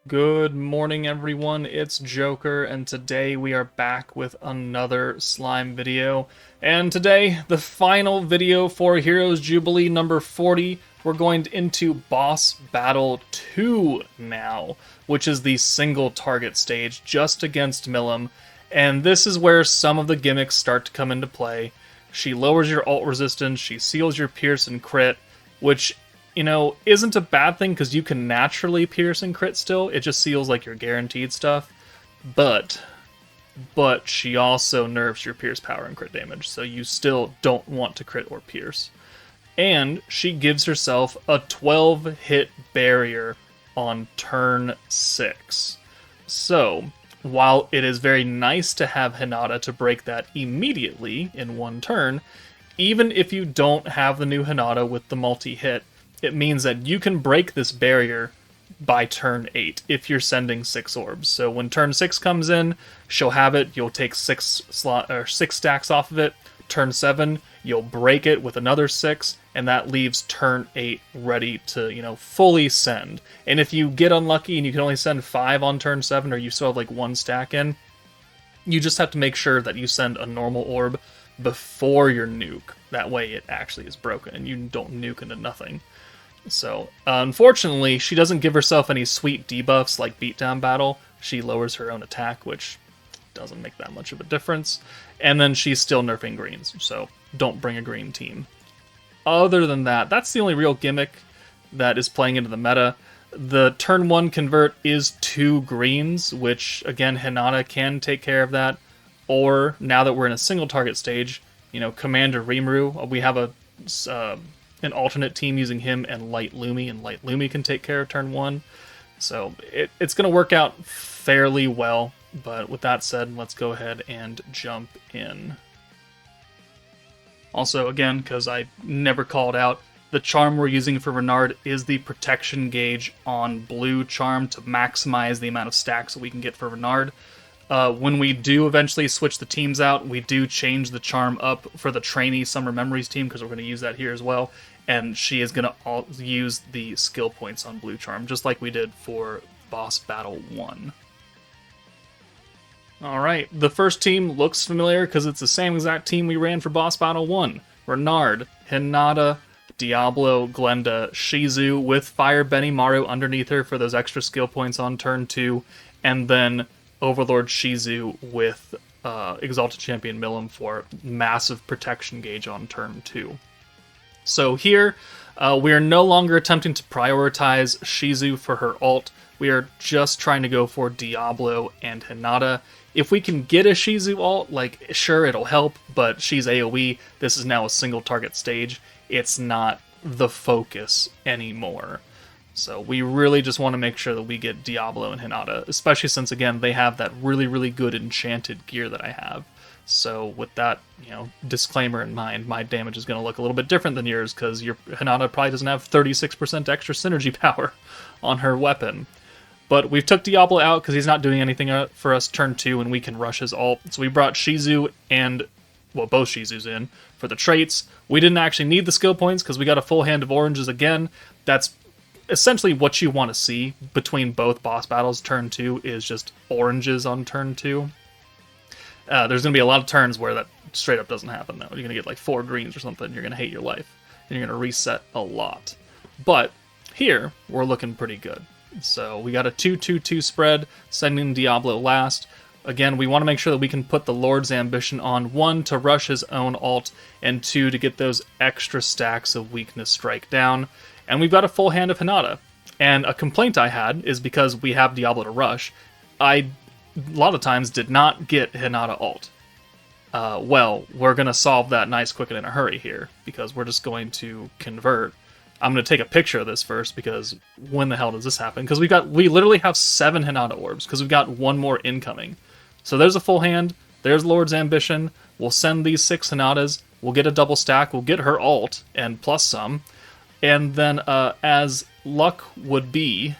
Good morning, everyone. It's Joker, and today we are back with another slime video. And today, the final video for Heroes Jubilee number 40. We're going into Boss Battle 2 now, which is the single target stage just against Milim. And this is where some of the gimmicks start to come into play. She lowers your ult resistance, she seals your pierce and crit, which isn't a bad thing because you can naturally pierce and crit still. It just seals like your guaranteed stuff. But she also nerfs your pierce power and crit damage, so you still don't want to crit or pierce. And she gives herself a 12 hit barrier on turn 6. So, while it is very nice to have Hinata to break that immediately in one turn, even if you don't have the new Hinata with the multi-hit, it means that you can break this barrier by turn 8 if you're sending 6 orbs. So when turn 6 comes in, she'll have it, you'll take 6 stacks off of it. Turn 7, you'll break it with another 6, and that leaves turn 8 ready to, fully send. And if you get unlucky and you can only send 5 on turn 7, or you still have like 1 stack in, you just have to make sure that you send a normal orb before your nuke. That way it actually is broken and you don't nuke into nothing. So, unfortunately, she doesn't give herself any sweet debuffs like Beatdown Battle. She lowers her own attack, which doesn't make that much of a difference. And then she's still nerfing greens, so don't bring a green team. Other than that, that's the only real gimmick that is playing into the meta. The turn 1 convert is 2 greens, which, again, Hinata can take care of that. Or, now that we're in a single target stage, Commander Rimuru, we have an alternate team using him and Light Lumi, and Light Lumi can take care of turn 1. So it's going to work out fairly well, but with that said, let's go ahead and jump in. Also, again, because I never called out, the charm we're using for Renard is the protection gauge on blue charm to maximize the amount of stacks that we can get for Renard. When we do eventually switch the teams out, we do change the charm up for the trainee Summer Memories team, because we're going to use that here as well. And she is going to use the skill points on blue charm, just like we did for Boss Battle 1. Alright, the first team looks familiar because it's the same exact team we ran for Boss Battle 1. Renard, Hinata, DIABLO, Glenda, Shizu with Fire Benimaru underneath her for those extra skill points on turn 2, and then Overlord Shizu with Exalted Champion Milim for massive protection gauge on turn 2. So here, we are no longer attempting to prioritize Shizu for her ult. We are just trying to go for DIABLO and Hinata. If we can get a Shizu ult, sure, it'll help, but she's AoE. This is now a single target stage. It's not the focus anymore. So we really just want to make sure that we get DIABLO and Hinata, especially since, again, they have that really, really good enchanted gear that I have. So with that, disclaimer in mind, my damage is going to look a little bit different than yours, because your Hinata probably doesn't have 36% extra synergy power on her weapon. But we've took DIABLO out because he's not doing anything for us turn 2, and we can rush his ult. So we brought Shizu and, both Shizus in for the traits. We didn't actually need the skill points because we got a full hand of oranges again. That's essentially what you want to see between both boss battles. Turn 2 is just oranges on turn 2. There's going to be a lot of turns where that straight up doesn't happen, though. You're going to get like 4 greens or something, you're going to hate your life, and you're going to reset a lot. But here, we're looking pretty good. So we got a 2-2-2 spread, sending DIABLO last. Again, we want to make sure that we can put the Lord's Ambition on, 1, to rush his own ult, and 2, to get those extra stacks of weakness strike down. And we've got a full hand of Hinata. And a complaint I had is because we have DIABLO to rush, I a lot of times did not get Hinata ult. Well, we're going to solve that nice, quick, and in a hurry here, because we're just going to convert. I'm going to take a picture of this first, because when the hell does this happen? Because we literally have 7 Hinata orbs, because we've got 1 more incoming. So there's a full hand, there's Lord's Ambition, we'll send these 6 Hinatas, we'll get a double stack, we'll get her ult, and plus some, and then as luck would be,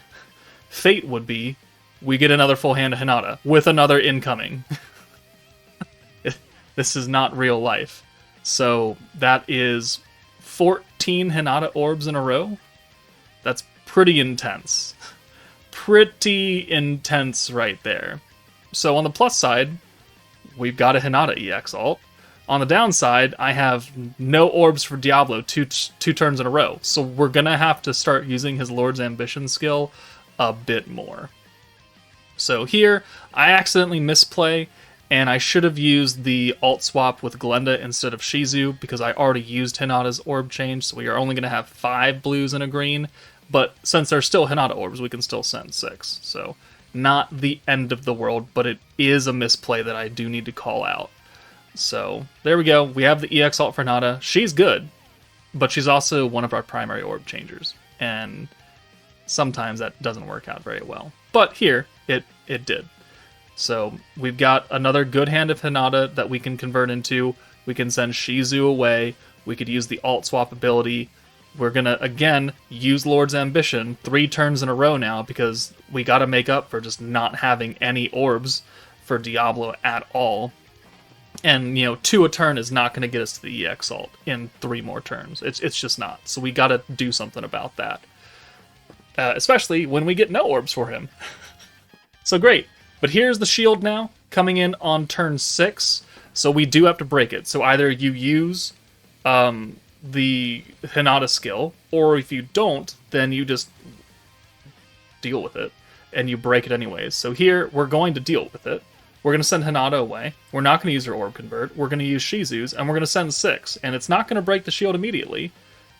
fate would be, we get another full hand of Hinata, with another incoming. This is not real life. So that is 14 Hinata orbs in a row. That's pretty intense. pretty intense right there. So on the plus side, we've got a Hinata EX alt. On the downside, I have no orbs for Diablo two turns in a row. So we're going to have to start using his Lord's Ambition skill a bit more. So here, I accidentally misplay, and I should have used the alt swap with Glenda instead of Shizu, because I already used Hinata's orb change, so we are only going to have 5 blues and a green. But since they're still Hinata orbs, we can still send 6. So not the end of the world, but it is a misplay that I do need to call out. So there we go. We have the EX alt for Hinata. She's good, but she's also one of our primary orb changers. And sometimes that doesn't work out very well. But here, it did. So we've got another good hand of Hinata that we can convert into. We can send Shizu away. We could use the alt swap ability. We're going to, again, use Lord's Ambition 3 turns in a row now, because we got to make up for just not having any orbs for Diablo at all. And, 2 a turn is not going to get us to the EX alt in 3 more turns. It's just not. So we got to do something about that. Especially when we get no orbs for him. So great. But here's the shield now, coming in on turn 6. So we do have to break it. So either you use the Hinata skill, or if you don't, then you just deal with it, and you break it anyways. So here, we're going to deal with it. We're going to send Hinata away. We're not going to use her orb convert. We're going to use Shizu's, and we're going to send 6. And it's not going to break the shield immediately.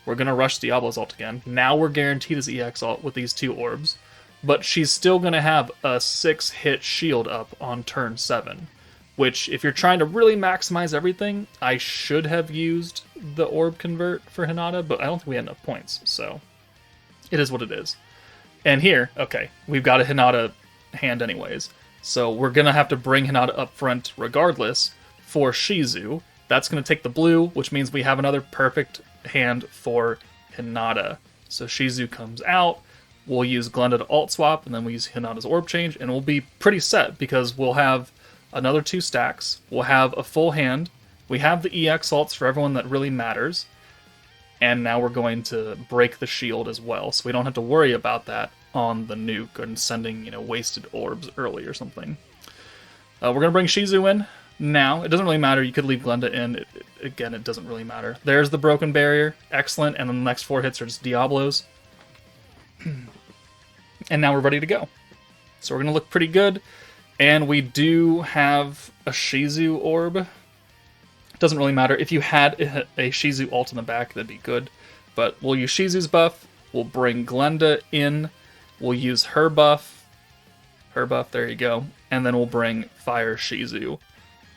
We're going to rush Diablo's ult again. Now we're guaranteed his EX ult with these 2 orbs. But she's still going to have a 6-hit shield up on turn 7. Which, if you're trying to really maximize everything, I should have used the orb convert for Hinata, but I don't think we had enough points, so it is what it is. And here, okay, we've got a Hinata hand anyways, so we're going to have to bring Hinata up front regardless for Shizu. That's going to take the blue, which means we have another perfect hand for Hinata. So Shizu comes out, we'll use Glenda to alt swap, and then we use Hinata's orb change, and we'll be pretty set, because we'll have another 2 stacks, we'll have a full hand, we have the EX alts for everyone that really matters, and now we're going to break the shield as well, so we don't have to worry about that on the nuke and sending, wasted orbs early or something. We're going to bring Shizu in now. It doesn't really matter, you could leave Glenda in, again, it doesn't really matter. There's the broken barrier, excellent, and then the next 4 hits are just Diablos. And now we're ready to go. So we're going to look pretty good. And we do have a Shizu orb. Doesn't really matter. If you had a Shizu ult in the back, that'd be good. But we'll use Shizu's buff. We'll bring Glenda in. We'll use her buff. Her buff, there you go. And then we'll bring Fire Shizu.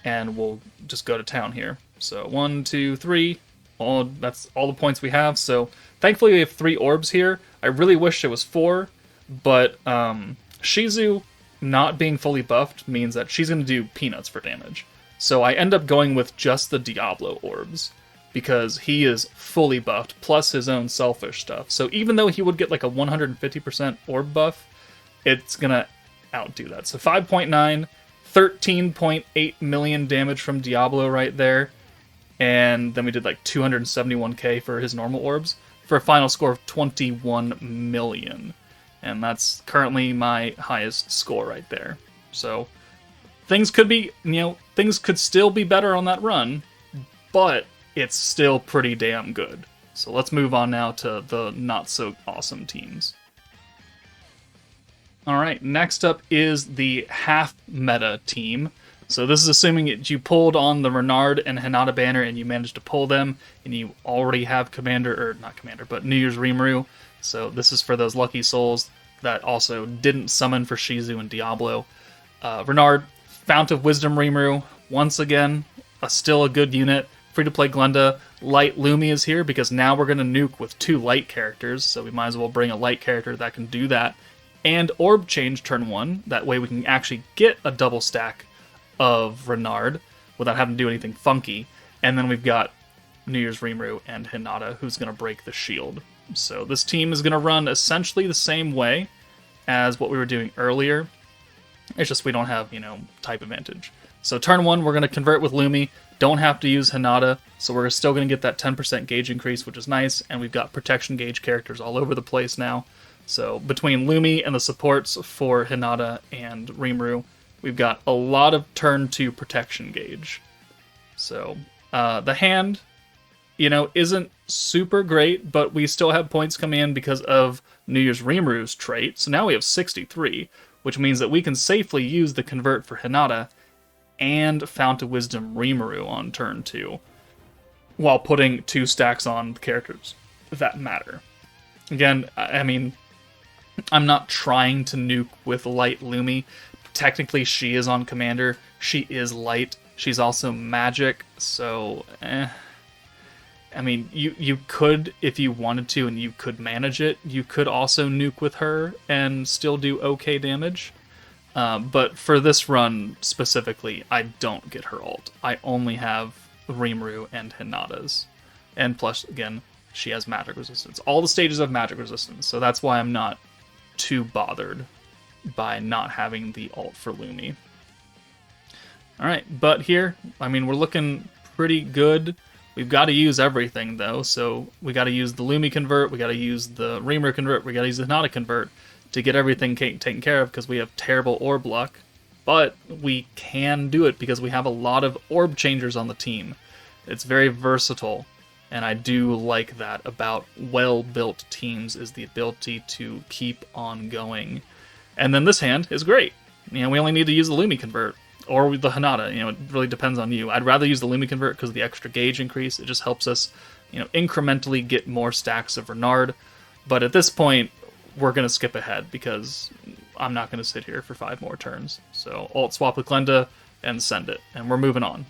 And we'll just go to town here. So 1, 2, 3. That's all the points we have. So thankfully we have 3 orbs here. I really wish it was 4. But Shizu not being fully buffed means that she's going to do peanuts for damage. So I end up going with just the Diablo orbs, because he is fully buffed, plus his own selfish stuff. So even though he would get like a 150% orb buff, it's going to outdo that. So 5.9, 13.8 million damage from Diablo right there. And then we did like 271k for his normal orbs, for a final score of 21 million. And that's currently my highest score right there. So things could be, things could still be better on that run, but it's still pretty damn good. So let's move on now to the not so awesome teams. Alright, next up is the half meta team. So this is assuming that you pulled on the Renard and Hinata banner and you managed to pull them, and you already have New Year's Rimuru. So this is for those lucky souls that also didn't summon for Shizu and Diablo. Renard, Fount of Wisdom Rimuru, once again, still a good unit. Free to play Glenda. Light Lumi is here because now we're going to nuke with 2 light characters, so we might as well bring a light character that can do that. And Orb Change turn 1, that way we can actually get a double stack of Renard without having to do anything funky. And then we've got New Year's Rimuru and Hinata, who's going to break the shield. So this team is going to run essentially the same way as what we were doing earlier. It's just we don't have, type advantage. So turn 1, we're going to convert with Lumi. Don't have to use Hinata, so we're still going to get that 10% gauge increase, which is nice. And we've got protection gauge characters all over the place now. So between Lumi and the supports for Hinata and Rimuru, we've got a lot of turn 2 protection gauge. So the hand, isn't super great, but we still have points coming in because of New Year's Rimuru's trait. So now we have 63, which means that we can safely use the convert for Hinata and Fount of Wisdom Rimuru on turn 2, while putting 2 stacks on the characters that matter. Again, I mean, I'm not trying to nuke with light Lumi. Technically, she is on Commander. She is light. She's also magic, so I mean, you could, if you wanted to, and you could manage it, you could also nuke with her and still do okay damage. But for this run specifically, I don't get her ult. I only have Rimuru and Hinata's. And plus, again, she has magic resistance. All the stages have magic resistance, so that's why I'm not too bothered by not having the ult for Lumi. Alright, but here, I mean, we're looking pretty good. We've got to use everything, though, so we got to use the Lumi convert, we got to use the Rimuru convert, we got to use the Hinata convert to get everything taken care of, because we have terrible orb luck. But we can do it because we have a lot of orb changers on the team. It's very versatile, and I do like that about well-built teams, is the ability to keep on going. And then this hand is great. We only need to use the Lumi convert, or the Hinata. It really depends on you. I'd rather use the Lumi convert because of the extra gauge increase. It just helps us, incrementally get more stacks of Renard. But at this point, we're going to skip ahead because I'm not going to sit here for 5 more turns. So alt swap with Glenda and send it. And we're moving on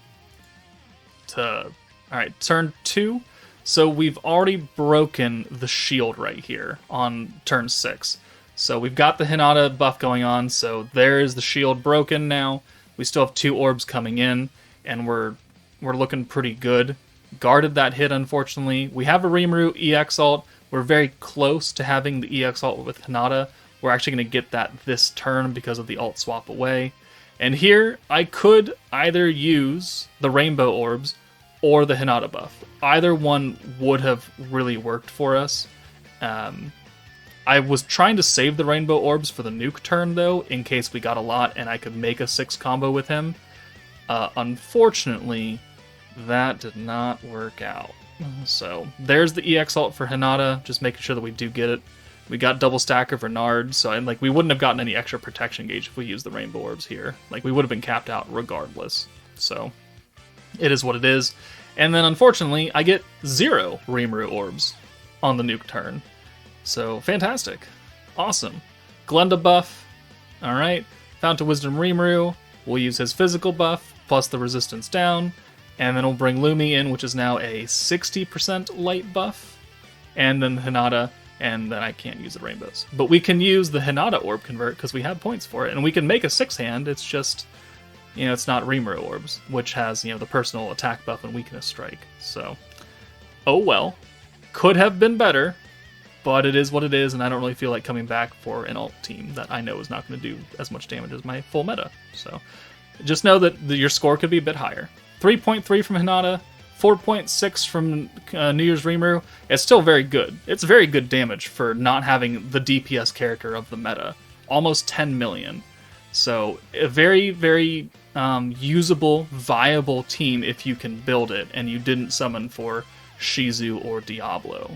to, alright, turn 2. So we've already broken the shield right here on turn 6. So we've got the Hinata buff going on, so there is the shield broken now. We still have 2 orbs coming in, and we're looking pretty good. Guarded that hit, unfortunately. We have a Rimuru EX ult. We're very close to having the EX ult with Hinata. We're actually going to get that this turn because of the ult swap away. And here, I could either use the Rainbow Orbs or the Hinata buff. Either one would have really worked for us. I was trying to save the Rainbow Orbs for the nuke turn, though, in case we got a lot and I could make a 6 combo with him. Unfortunately, that did not work out. So there's the EX ult for Hinata, just making sure that we do get it. We got double stack of Renard, so we wouldn't have gotten any extra protection gauge if we used the Rainbow Orbs here. We would have been capped out regardless. So it is what it is. And then unfortunately, I get 0 Rimuru Orbs on the nuke turn. So fantastic. Awesome. Glenda buff. Alright. Fount of Wisdom Rimuru. We'll use his physical buff, plus the resistance down. And then we'll bring Lumi in, which is now a 60% light buff. And then Hinata, and then I can't use the rainbows. But we can use the Hinata orb convert because we have points for it. And we can make a 6-hand, it's just, it's not Rimuru orbs, which has, the personal attack buff and weakness strike. So, oh well. Could have been better, but it is what it is, and I don't really feel like coming back for an alt team that I know is not going to do as much damage as my full meta. So, just know that your score could be a bit higher. 3.3 from Hinata, 4.6 from New Year's Rimuru. It's still very good. It's very good damage for not having the DPS character of the meta. Almost 10 million. So, a very, very usable, viable team if you can build it, and you didn't summon for Shizu or Diablo.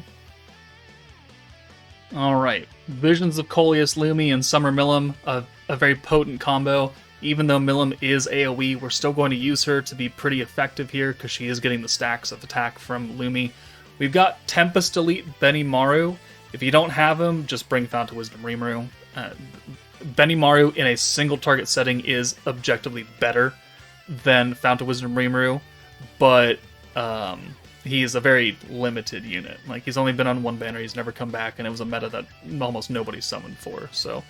Alright, Visions of Coleus Lumi and Summer Milim, a very potent combo. Even though Milim is AoE, we're still going to use her to be pretty effective here because she is getting the stacks of attack from Lumi. We've got Tempest Elite Benimaru. If you don't have him, just bring Fount of Wisdom Rimuru. Benimaru in a single target setting is objectively better than Fount of Wisdom Rimuru, but he's a very limited unit. He's only been on one banner, he's never come back, and it was a meta that almost nobody summoned for, so...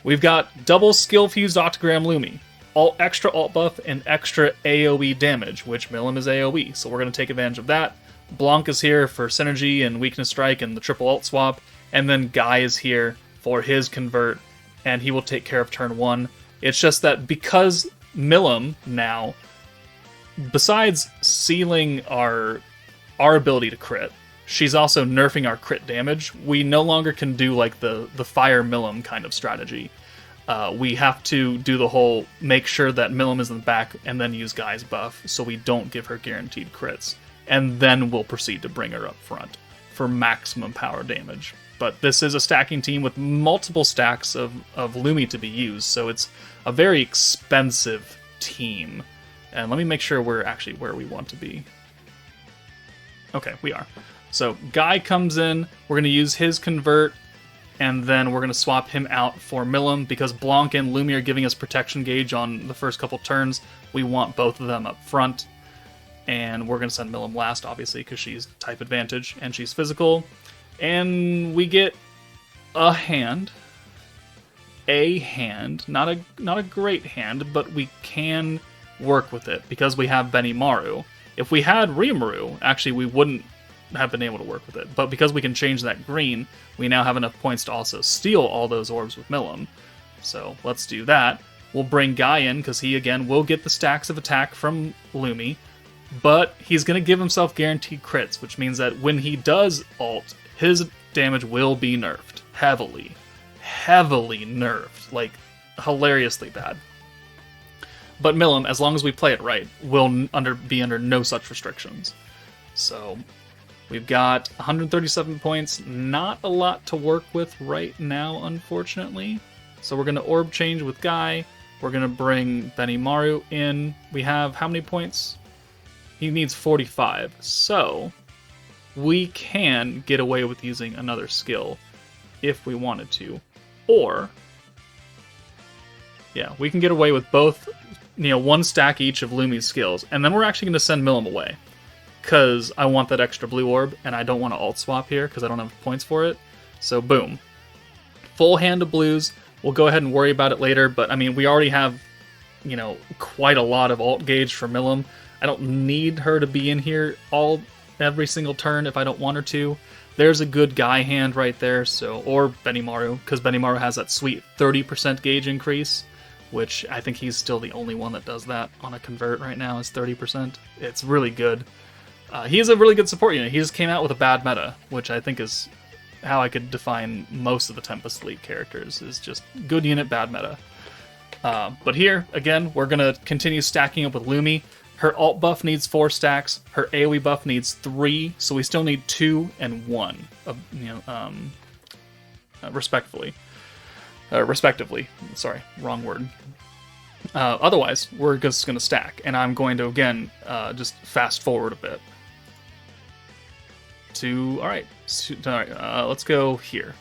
We've got double skill fused Octogram Lumi, extra alt buff and extra AoE damage, which Milim is AoE, so we're going to take advantage of that. Blanc is here for synergy and weakness strike and the triple alt swap, and then Guy is here for his convert, and he will take care of turn 1. It's just that because Milim now, besides sealing our ability to crit, she's also nerfing our crit damage. We no longer can do like the Fire Milim kind of strategy. We have to do the whole make sure that Milim is in the back and then use Guy's buff so we don't give her guaranteed crits. And then we'll proceed to bring her up front for maximum power damage. But this is a stacking team with multiple stacks of Lumi to be used, so it's a very expensive team. And let me make sure we're actually where we want to be. Okay, we are. So Guy comes in, we're going to use his convert, and then we're going to swap him out for Milim, because Blanc and Lumi are giving us protection gauge on the first couple turns. We want both of them up front. And we're going to send Milim last, obviously, because she's type advantage, and she's physical. And we get a hand. Not a great hand, but we can work with it, because we have Benimaru. If we had Rimuru, actually we wouldn't have been able to work with it. But because we can change that green, we now have enough points to also steal all those orbs with Milim. So let's do that. We'll bring Guy in, because he, again, will get the stacks of attack from Lumi. But he's going to give himself guaranteed crits, which means that when he does ult, his damage will be nerfed. Heavily nerfed. Like, hilariously bad. But Milim, as long as we play it right, will be under no such restrictions. So, we've got 137 points. Not a lot to work with right now, unfortunately. So we're going to orb change with Guy. We're going to bring Benimaru in. We have how many points? He needs 45. So, we can get away with using another skill if we wanted to. Or, yeah, we can get away with both, one stack each of Lumi's skills. And then we're actually going to send Milim away, because I want that extra blue orb, and I don't want to alt swap here, because I don't have points for it. So, boom. Full hand of blues. We'll go ahead and worry about it later, but, I mean, we already have, quite a lot of alt gauge for Milim. I don't need her to be in here every single turn if I don't want her to. There's a good Guy hand right there, or Benimaru, because Benimaru has that sweet 30% gauge increase, which I think he's still the only one that does that on a convert right now, is 30%. It's really good. He is a really good support unit. He just came out with a bad meta, which I think is how I could define most of the Tempest Elite characters, is just good unit, bad meta. But here, again, we're going to continue stacking up with Lumi. Her alt buff needs 4 stacks. Her AoE buff needs 3, so we still need 2 and 1, respectively. Sorry, wrong word. Otherwise, we're just going to stack, and I'm going to, again, just fast forward a bit. Alright, let's go here.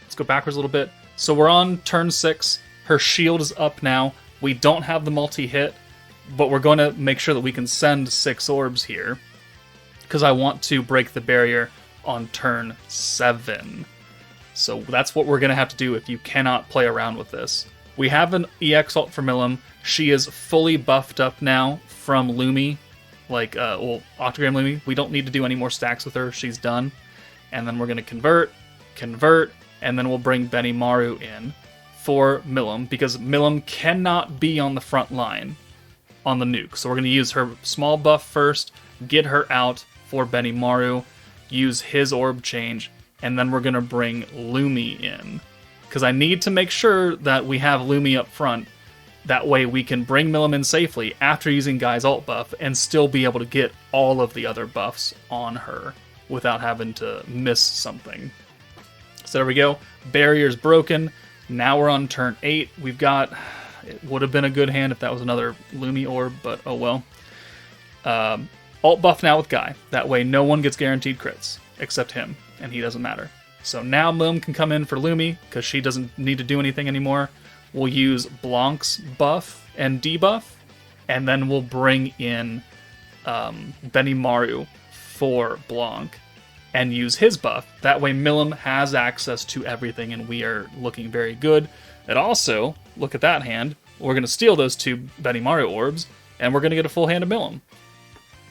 Let's go backwards a little bit. So we're on turn 6. Her shield is up now. We don't have the multi-hit, but we're going to make sure that we can send 6 orbs here, because I want to break the barrier on turn 7. So that's what we're going to have to do if you cannot play around with this. We have an EX ult for Milim. She is fully buffed up now from Lumi, Octogram Lumi. We don't need to do any more stacks with her. She's done. And then we're going to convert, and then we'll bring Benimaru in for Milim, because Milim cannot be on the front line on the nuke. So we're going to use her small buff first, get her out for Benimaru, use his orb change, and then we're going to bring Lumi in. Because I need to make sure that we have Lumi up front. That way we can bring Milim in safely after using Guy's alt buff and still be able to get all of the other buffs on her without having to miss something. So there we go. Barrier's broken. Now we're on turn 8. We've got... It would have been a good hand if that was another Lumi orb, but oh well. Alt buff now with Guy. That way no one gets guaranteed crits, except him, and he doesn't matter. So now Milim can come in for Lumi, because she doesn't need to do anything anymore. We'll use Blanc's buff and debuff, and then we'll bring in Benimaru for Blanc, and use his buff. That way Milim has access to everything, and we are looking very good. And also, look at that hand. We're going to steal those 2 Benimaru orbs, and we're going to get a full hand of Milim.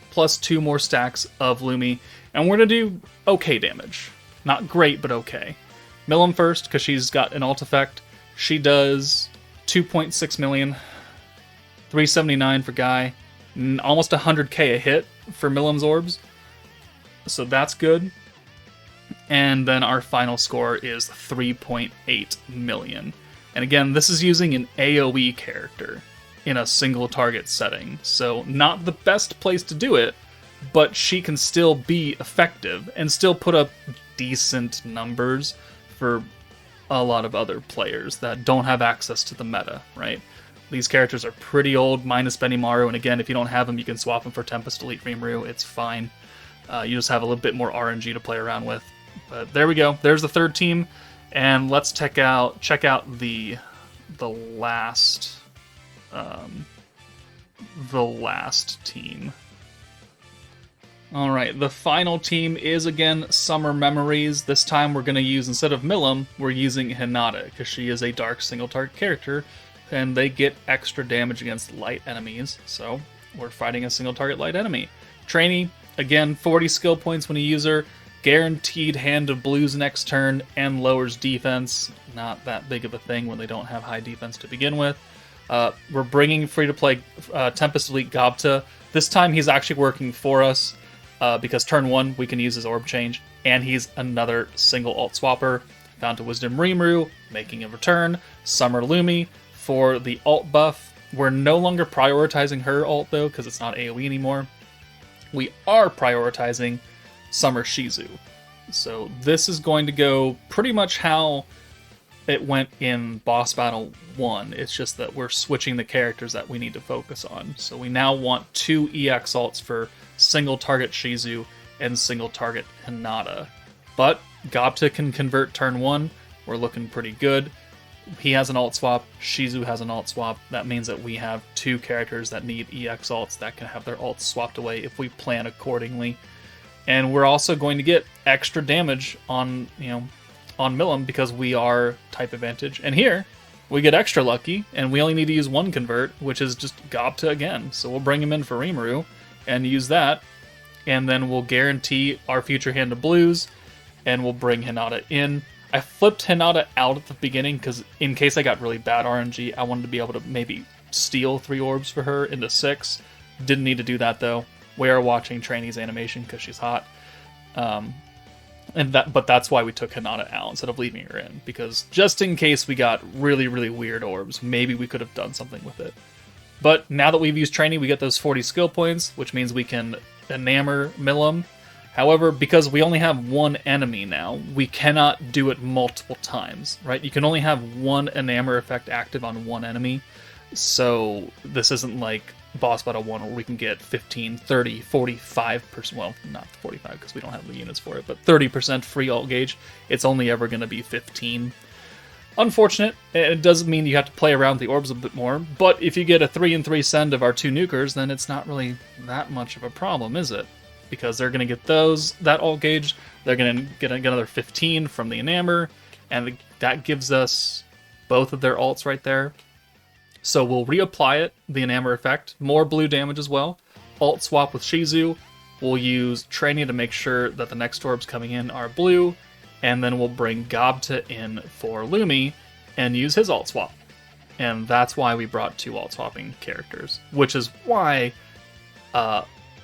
Plus 2 more stacks of Lumi, and we're going to do okay damage. Not great, but okay. Milim first, because she's got an alt effect. She does 2.6 million, 379 for Guy, almost 100k a hit for Milim's orbs. So that's good. And then our final score is 3.8 million. And again, this is using an AoE character in a single target setting. So not the best place to do it, but she can still be effective and still put up decent numbers for a lot of other players that don't have access to the meta, right? These characters are pretty old, minus Benimaru, and again, if you don't have them, you can swap them for Tempest Elite Rimuru, it's fine. You just have a little bit more RNG to play around with. But there we go, there's the third team, and let's check out the last team. Alright, the final team is, again, Summer Memories. This time we're going to use, instead of Milim, we're using Hinata, because she is a dark single-target character, and they get extra damage against light enemies, so we're fighting a single-target light enemy. Trainee, again, 40 skill points when you use her, guaranteed Hand of Blues next turn, and lowers defense. Not that big of a thing when they don't have high defense to begin with. We're bringing free-to-play Tempest Elite Gobta. This time he's actually working for us, because turn 1 we can use his orb change, and he's another single alt swapper. Fountain Wisdom Rimuru, making a return. Summer Lumi for the alt buff. We're no longer prioritizing her alt though, because it's not AoE anymore. We are prioritizing Summer Shizu. So this is going to go pretty much how it went in Boss Battle 1. It's just that we're switching the characters that we need to focus on. So we now want 2 EX alts for single target Shizu and single target Hinata. But Gobta can convert turn 1. We're looking pretty good. He has an alt swap, Shizu has an alt swap. That means that we have 2 characters that need EX alts that can have their alts swapped away if we plan accordingly. And we're also going to get extra damage on Milim because we are type advantage. And here, we get extra lucky, and we only need to use 1 convert, which is just Gobta again. So we'll bring him in for Rimuru and use that, and then we'll guarantee our future Hand of Blues, and we'll bring Hinata in. I flipped Hinata out at the beginning because in case I got really bad RNG, I wanted to be able to maybe steal 3 orbs for her into 6. Didn't need to do that though. We are watching Trainee's animation because she's hot. But that's why we took Hinata out instead of leaving her in, because just in case we got really, really weird orbs, maybe we could have done something with it. But now that we've used Trainee, we get those 40 skill points, which means we can enamor Milim. However, because we only have 1 enemy now, we cannot do it multiple times, right? You can only have 1 enamor effect active on 1 enemy, so this isn't like Boss Battle 1 where we can get 15, 30, 45%, well, not 45 because we don't have the units for it, but 30% free alt gauge. It's only ever going to be 15. Unfortunate. It doesn't mean you have to play around with the orbs a bit more, but if you get a 3-3 send of our 2 nukers, then it's not really that much of a problem, is it? Because they're going to get that alt gauge, they're going to get another 15 from the enamor, and that gives us both of their alts right there. So we'll reapply it, the enamor effect, more blue damage as well. Alt swap with Shizu. We'll use Trainee to make sure that the next orbs coming in are blue, and then we'll bring Gobta in for Lumi and use his alt swap. And that's why we brought 2 alt swapping characters, which is why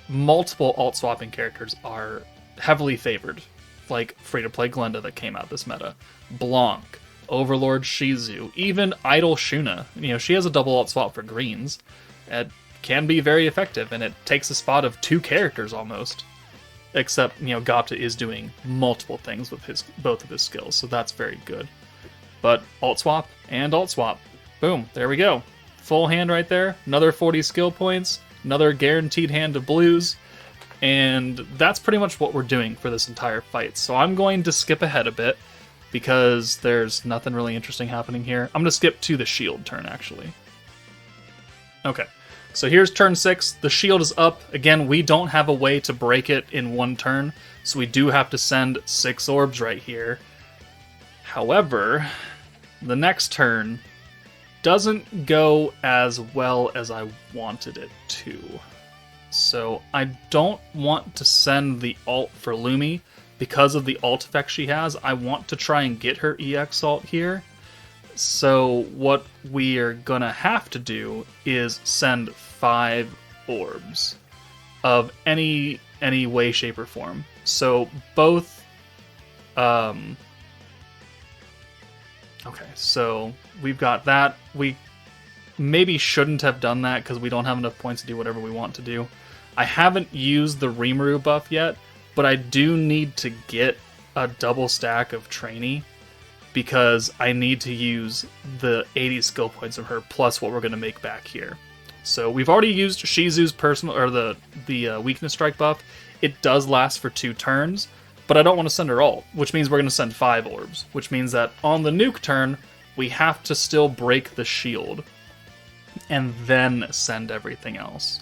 multiple alt swapping characters are heavily favored, like free-to-play Glenda that came out this meta, Blanc, Overlord Shizu, even Idol Shuna. She has a double alt swap for greens. It can be very effective, and it takes the spot of 2 characters almost. Except, Gobta is doing multiple things with both of his skills, so that's very good. But alt swap and alt swap. Boom, there we go. Full hand right there, another 40 skill points, another guaranteed Hand of Blues, and that's pretty much what we're doing for this entire fight. So I'm going to skip ahead a bit, because there's nothing really interesting happening here. I'm going to skip to the shield turn, actually. Okay, so here's turn 6. The shield is up. Again, we don't have a way to break it in 1 turn, so we do have to send 6 orbs right here. However, the next turn doesn't go as well as I wanted it to. So I don't want to send the alt for Lumi. Because of the alt effect she has, I want to try and get her EX alt here. So what we are gonna have to do is send 5 orbs of any any way, shape, or form. So both... okay, so we've got that. We maybe shouldn't have done that because we don't have enough points to do whatever we want to do. I haven't used the Rimuru buff yet, but I do need to get a double stack of trainee because I need to use the 80 skill points of her plus what we're going to make back here. So we've already used Shizu's personal or the weakness strike buff. It does last for 2 turns, but I don't want to send her ult, which means we're going to send 5 orbs, which means that on the nuke turn, we have to still break the shield and then send everything else.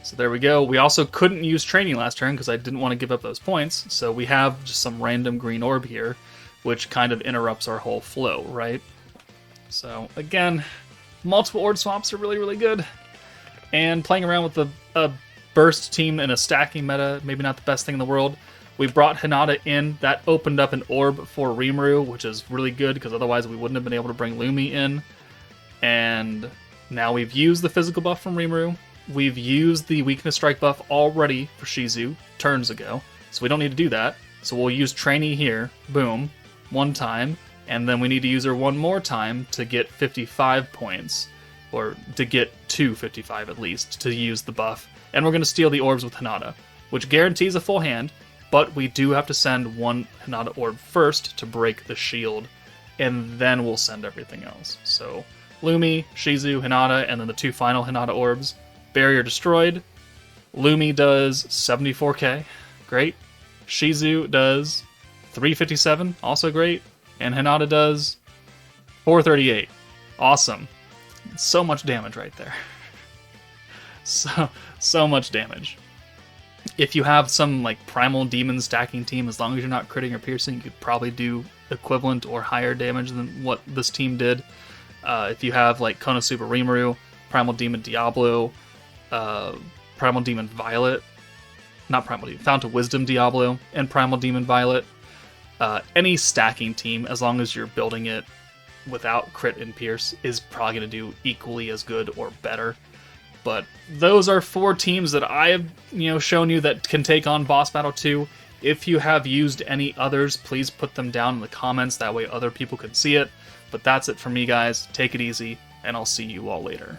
So there we go. We also couldn't use training last turn because I didn't want to give up those points, so we have just some random green orb here, which kind of interrupts our whole flow, right? So again, multiple orb swaps are really, really good. And playing around with a burst team in a stacking meta, maybe not the best thing in the world. We brought Hinata in. That opened up an orb for Rimuru, which is really good because otherwise we wouldn't have been able to bring Lumi in. And now we've used the physical buff from Rimuru. We've used the weakness strike buff already for Shizu turns ago, so we don't need to do that. So we'll use trainee here, boom, 1 time, and then we need to use her 1 more time to get 55 points, or to get to 55 at least, to use the buff. And we're going to steal the orbs with Hinata, which guarantees a full hand, but we do have to send 1 Hinata orb first to break the shield, and then we'll send everything else. So Lumi, Shizu, Hinata, and then the 2 final Hinata orbs. Barrier destroyed. Lumi does 74k, great. Shizu does 357, also great. And Hinata does 438, awesome. So much damage right there. So much damage. If you have some like primal demon stacking team, as long as you're not critting or piercing, you could probably do equivalent or higher damage than what this team did. If you have like Konosuba Rimuru, Primal Demon Diablo, Primal Demon Violet, not Primal Demon, Fount of Wisdom Diablo, and Primal Demon Violet. Any stacking team, as long as you're building it without crit and pierce, is probably going to do equally as good or better. But those are 4 teams that I have, shown you that can take on Boss Battle 2. If you have used any others, please put them down in the comments. That way other people can see it. But that's it for me, guys. Take it easy, and I'll see you all later.